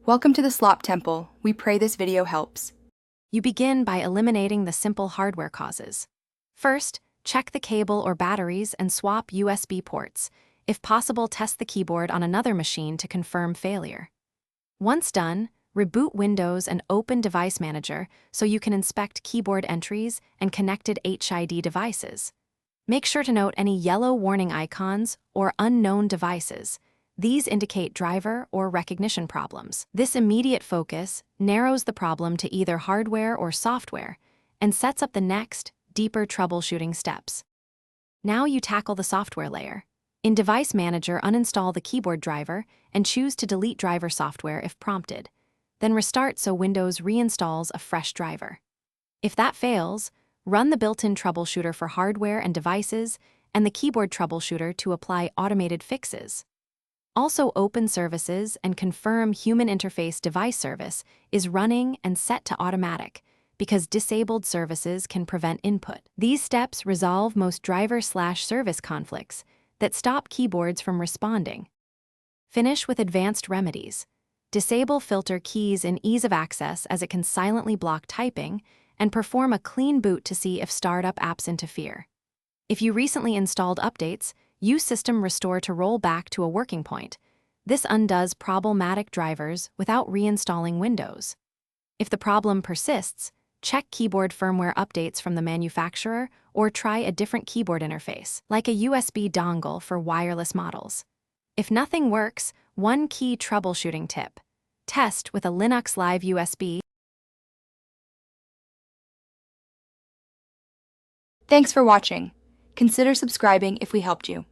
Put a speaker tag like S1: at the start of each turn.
S1: Welcome to the Slop Temple. We pray this video helps.
S2: You begin by eliminating the simple hardware causes. First, check the cable or batteries and swap USB ports. If possible, test the keyboard on another machine to confirm failure. Once done, reboot Windows and open Device Manager so you can inspect keyboard entries and connected HID devices. Make sure to note any yellow warning icons or unknown devices. These indicate driver or recognition problems. This immediate focus narrows the problem to either hardware or software and sets up the next, deeper troubleshooting steps. Now you tackle the software layer. In Device Manager, uninstall the keyboard driver and choose to delete driver software if prompted. Then restart so Windows reinstalls a fresh driver. If that fails, run the built-in troubleshooter for hardware and devices and the keyboard troubleshooter to apply automated fixes. Also, open services and confirm human interface device service is running and set to automatic because disabled services can prevent input. These steps resolve most driver/service conflicts that stop keyboards from responding. Finish with advanced remedies. Disable filter keys in ease of access as it can silently block typing, and perform a clean boot to see if startup apps interfere. If you recently installed updates, use System Restore to roll back to a working point. This undoes problematic drivers without reinstalling Windows. If the problem persists, check keyboard firmware updates from the manufacturer or try a different keyboard interface, like a USB dongle for wireless models. If nothing works, one key troubleshooting tip. Test with a Linux Live USB.
S1: Thanks for watching. Consider subscribing if we helped you.